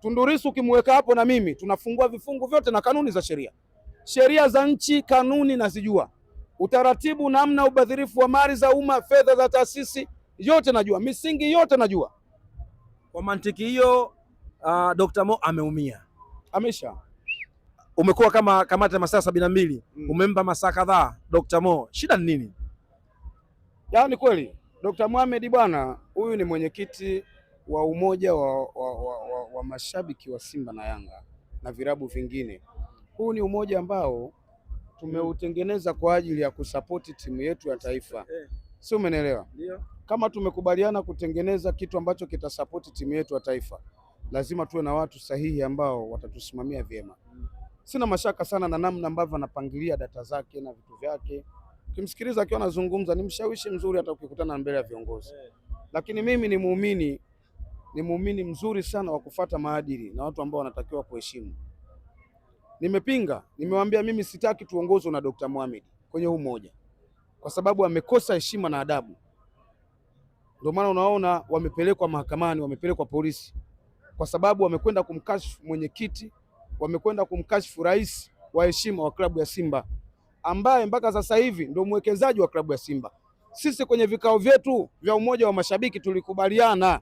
Tundu Lissu ukimweka hapo na mimi tunafungua vifungu vyote na kanuni za sheria. Sheria za nchi, kanuni nazijua. Utaratibu, namna ubadhirifu wa mali za umma, fedha za taasisi, yote najua. Misingi yote najua. Kwa mantiki hiyo, Dr. Mo ameumia. Amesha. Umekuwa kama kamati ya masaa 72. Umempa masaa kadhaa Dr. Mo. Shida ni nini? Yaani kweli Dr. Mohamed bwana, huyu ni mwenyekiti wa umoja wa mashabiki wa Simba na Yanga na virabu vingine. Huu ni umoja ambao tumeutengeneza kwa ajili ya kusapoti timu yetu ya taifa. Sio, umeelewa? Ndio. Kama tumekubaliana kutengeneza kitu ambacho kitasapoti timu yetu ya taifa, lazima tuwe na watu sahihi ambao watatusimamia vyema. Sina mashaka sana na namna ambavyo anapangilia data zake na vitu vyake. Ukimsikiliza akiwa anazungumza ni mshawishi mzuri hata ukikutana mbele ya viongozi. Lakini mimi ni muumini mzuri sana wa kufuata maadili na watu ambao wanatakiwa kuheshimu. Nimepinga, nimewaambia mimi sitaki tuongozwe na Dr. Mohamed kwenye huu moja, kwa sababu amekosa heshima na adabu. Ndio maana unaona wamepelekwa mahakamani, wamepelekwa polisi, kwa sababu wamekwenda kumkashifu mwenyekiti, wamekwenda kumkashifu rais wa heshima wa klabu ya Simba, ambaye mpaka sasa hivi ndio mwekezaji wa klabu ya Simba. Sisi kwenye vikao vyetu vya umoja wa mashabiki tulikubaliana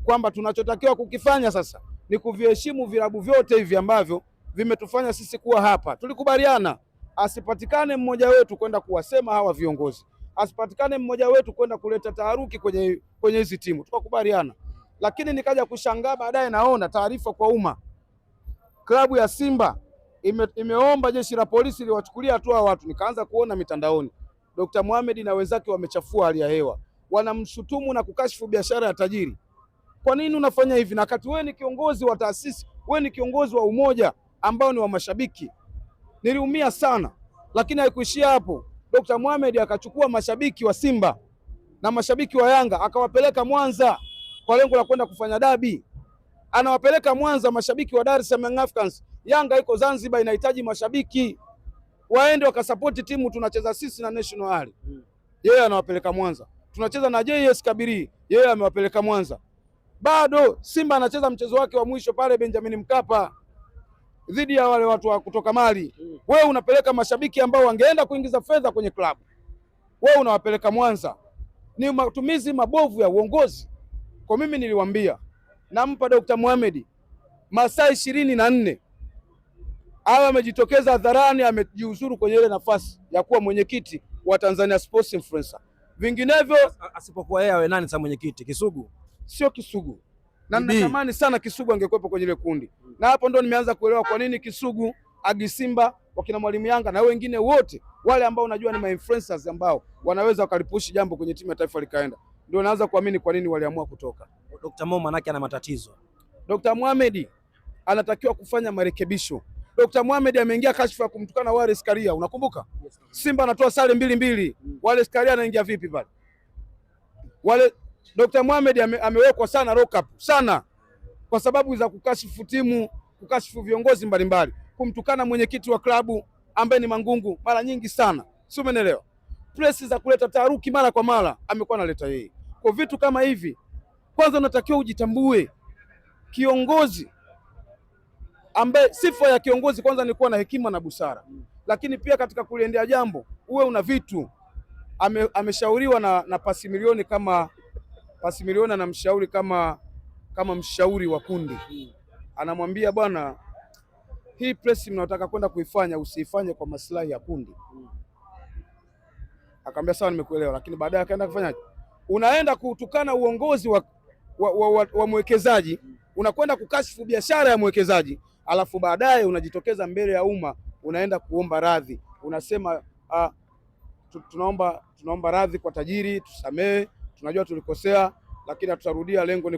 kwamba tunachotakiwa kukifanya sasa ni kuviheshimu vilabu vyote hivi ambavyo vimetufanya sisi kuwa hapa. Tulikubaliana asipatikane mmoja wetu kwenda kuwasema hawa viongozi, asipatikane mmoja wetu kwenda kuleta taharuki kwenye hizi timu, tukakubaliana. Lakini nikaja kushangaa baadaye, naona taarifa kwa umma, klabu ya Simba imeomba jeshi la polisi liwachukulia hatua watu. Nikaanza kuona mitandaoni Dr. Mohamed na wenzake wamechafua hali ya hewa, wanamshutumu na kukashifu biashara ya tajiri. Kwa nini unafanya hivi? Na wakati wewe ni kiongozi wa taasisi, wewe ni kiongozi wa umoja ambao ni wa mashabiki. Niliumia sana, lakini haikuishia hapo. Dr. Mohamed akachukua mashabiki wa Simba na mashabiki wa Yanga akawapeleka Mwanza kwa lengo la kwenda kufanya dabi. Anawapeleka Mwanza mashabiki wa Dar es Salaam Africans. Yanga iko Zanzibar, inahitaji mashabiki waende wakasapoti timu. Tunacheza sisi na National Ali, yeye anawapeleka Mwanza. Tunacheza na JS Kabiri, yeye amewapeleka Mwanza. Bado Simba anacheza mchezo wake wa mwisho pale Benjamin Mkapa dhidi ya wale watu wa kutoka Mali. Wewe unapeleka mashabiki ambao wangeenda kuingiza fedha kwenye klabu, wewe unawapeleka Mwanza. Ni matumizi mabovu ya uongozi. Kwa mimi niliwaambia, nampa Dr. Mohamed masaa 24 awe amejitokeza hadharani, amejiuzuru kwenye ile nafasi ya kuwa mwenyekiti wa Tanzania Sports Influencer. Vinginevyo asipokuwa yeye awe nani sa mwenyekiti? Kisugu? Sio Kisugu. Na natamani sana Kisugu angekuwepo kwenye ile kundi. Na hapo ndo nimeanza kuelewa kwa nini Kisugu, Agi Simba, wakina Mwalimu Yanga na wengine wote wale ambao unajua ni ma-influencers ambao wanaweza wakalipushi jambo kwenye timu ya taifa likaenda. Ndio naanza kuamini kwa nini waliamua kutoka. Dr. Mo manake ana matatizo. Dr. Mohamed anatakiwa kufanya marekebisho. Dr. Mohamed ameingia kashfa ya kumtukana Wallace Karia, unakumbuka? Simba anatoa sare 2-2. Wallace Karia anaingia vipi pale? Dr. Mohamed amewekwa sana lock up sana kwa sababu za kukashifu timu, kukashifu viongozi mbalimbali, kumtukana mwenyekiti wa klabu ambaye ni Mangungu mara nyingi sana. Sio, umeelewa? Press za kuleta taharuki mara kwa mara amekuwa analeta yeye. Kwa vitu kama hivi, kwanza unatakiwa ujitambue. Kiongozi ambaye sifa ya kiongozi kwanza ni kuwa na hekima na busara, lakini pia katika kuliendea jambo uwe una vitu. Ameshauriwa na Pasi Milioni anamshauri kama mshauri wa kundi. Anamwambia, bwana, hii press mnataka kwenda kuifanya usiifanye kwa maslahi ya kundi. Akamwambia sawa, nimekuelewa. Lakini baadaye akaenda kufanyaje? Unaenda kutukana uongozi wa mwekezaji, unakwenda kukashifu biashara ya mwekezaji, alafu baadaye unajitokeza mbele ya umma unaenda kuomba radhi. Unasema tunaomba radhi kwa tajiri, tusamee, tunajua tulikosea, lakini tutarudia, lengo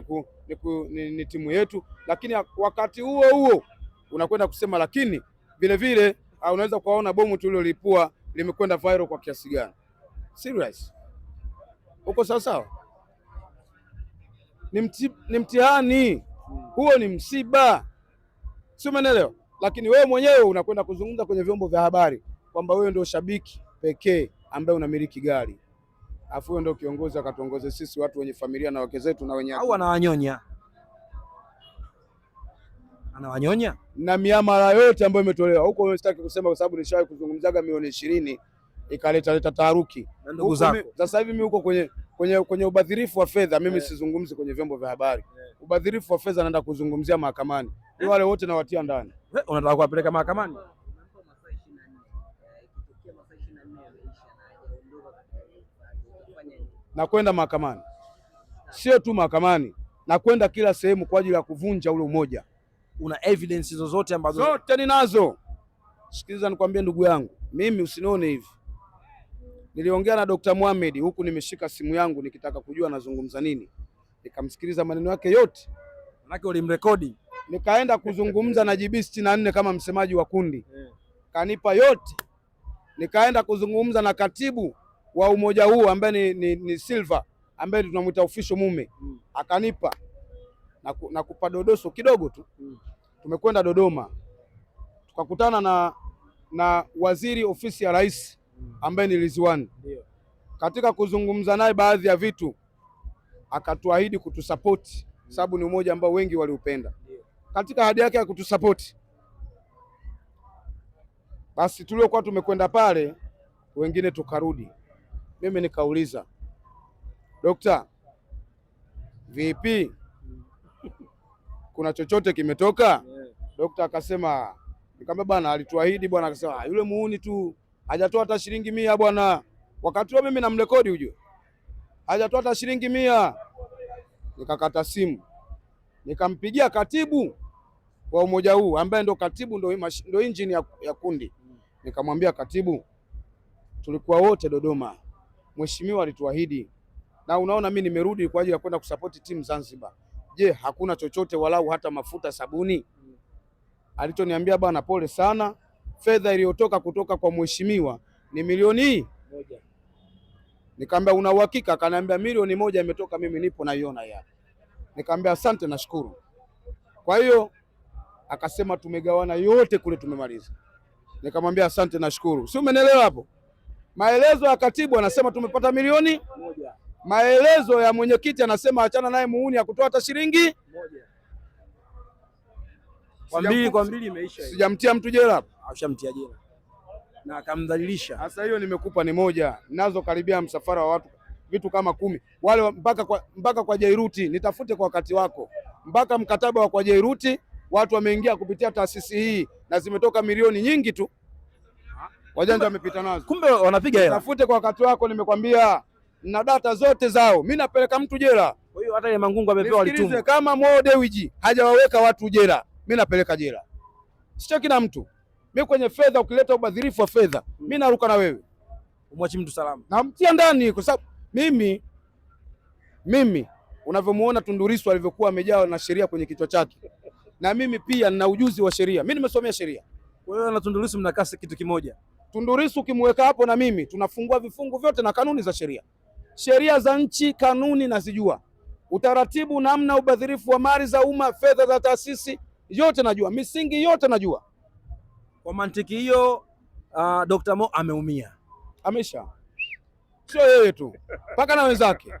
ni timu yetu. Lakini wakati huo huo unakwenda kusema, lakini vile vile unaweza kuona bomu tulilolipua limekwenda viral kwa kiasi gani. Serious? Uko sawa sawa? Ni mtihani huo, ni msiba. Sio, umeelewa? Lakini wewe mwenyewe unakwenda kuzungumza kwenye vyombo vya habari kwamba wewe ndio shabiki pekee ambaye unamiliki gari. Afu wewe ndio kiongozi, akatuongoze sisi watu wenye familia na wake zetu na wenye au anawanyonya. Anawanyonya na miamala yote ambayo imetolewa huko. Sitaki kusema kwa sababu nishawahi kuzungumzaga milioni 20 ikaleta taharuki na ndugu zako. Sasa hivi mimi huko kwenye ubadhirifu wa fedha mimi sizungumzi kwenye vyombo vya habari. Ubadhirifu wa fedha naenda kuzungumzia mahakamani. Ni wale wote nawatia ndani. Unataka kuwapeleka mahakamani? Na kwenda mahakamani, sio tu mahakamani, na kwenda kila sehemu kwa ajili ya kuvunja ule umoja. Una evidence zozote ambazo? Zote ninazo. Sikiliza nikwambie ndugu yangu, mimi usinione hivi. Niliongea na Dr. Mohamed huku nimeshika simu yangu nikitaka kujua nazungumza nini. Nikamsikiliza maneno yake yote. Manake ulimrekodi. Nikaenda kuzungumza na JB 64 kama msemaji wa kundi. Kanipa yote. Nikaenda kuzungumza na katibu wa umoja huu ambaye ni Silva ambaye tunamuita official mume. Akanipa na kupa dodoso kidogo tu. Tumekwenda Dodoma. Tukakutana na waziri ofisi ya rais ambaye ni Ridhiwani. Katika kuzungumza naye baadhi ya vitu akatuahidi kutusapoti, sababu ni umoja ambao wengi waliupenda. Katika ahadi yake ya kutusapoti, basi tuliokuwa tumekwenda pale wengine tukarudi. Mimi nikauliza, Dokta, vipi? Kuna chochote kimetoka? Dokta akasema, nikamwambia bwana alituahidi bwana, akasema yule muuni tu hajatoa hata shilingi 100 bwana. Wakati mimi namrekodi ujue. Hajatoa hata shilingi 100. Nikakata simu. Nikampigia katibu wa umoja huu ambaye ndo katibu ndo engine ya kundi. Nikamwambia katibu, tulikuwa wote Dodoma. Mheshimiwa alituahidi. Na unaona mimi nimerudi kwa ajili ya kwenda kusapoti timu Zanzibar. Je, hakuna chochote walau hata mafuta sabuni? Alichoniambia bwana, pole sana. Fedha iliyotoka kutoka kwa mheshimiwa ni milioni 1. Nikamwambia una uhakika? Akaniambia milioni 1 imetoka, mimi nipo naiona hapa. Nikamwambia asante, nashukuru. Kwa hiyo akasema tumegawana yote kule, tumemaliza. Nikamwambia asante, nashukuru. Si umenielewa hapo? Maelezo ya katibu anasema tumepata milioni 1. Maelezo ya mwenyekiti anasema achana naye muuni ya kutoa hata shilingi 1. Kwa mbili imeisha. Sijamtia mtu jela hapo. Ushamtia jela. Na akamdhalilisha. Sasa hiyo nimekupa ni moja. Nazo karibia msafara wa watu vitu kama 10. Wale mpaka kwa Jairuti, nitafute kwa wakati wako. Mpaka mkataba wa kwa Jairuti watu wameingia kupitia taasisi hii na zimetoka milioni nyingi tu. Wajanja wamepita nazo. Kumbe wanapiga hela. Tafute kwa wakati wako, nimekwambia na data zote zao. Mimi napeleka mtu jela. Kwa hiyo hata ile Mangungu amepewa alitumwa. Kama Mo Dewji hajawaweka watu jela, mimi napeleka jela. Sio kila mtu. Mimi kwenye fedha, ukileta ubadhirifu wa fedha, mimi naruka na wewe. Umwachi mtu salama. Namtia ndani kwa sababu mimi unavyomuona Tundu Lissu alivyokuwa amejaa na sheria kwenye kichwa chake. Na mimi pia nina ujuzi wa sheria. Mimi nimesomea sheria. Kwa hiyo na Tundu Lissu mnakaa kitu kimoja. Tundu Lissu ukimweka hapo na mimi tunafungua vifungu vyote na kanuni za sheria. Sheria za nchi, kanuni nazijua. Utaratibu, namna ubadhirifu wa mali za umma, fedha za taasisi, yote najua. Misingi yote najua. Kwa mantiki hiyo Dr. Mo ameumia. Amesha. Sio yeye tu. Paka na wenzake.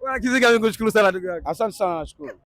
Bwana Kiziga, mimi nikushukuru sana ndugu yangu. Asante sana, nashukuru.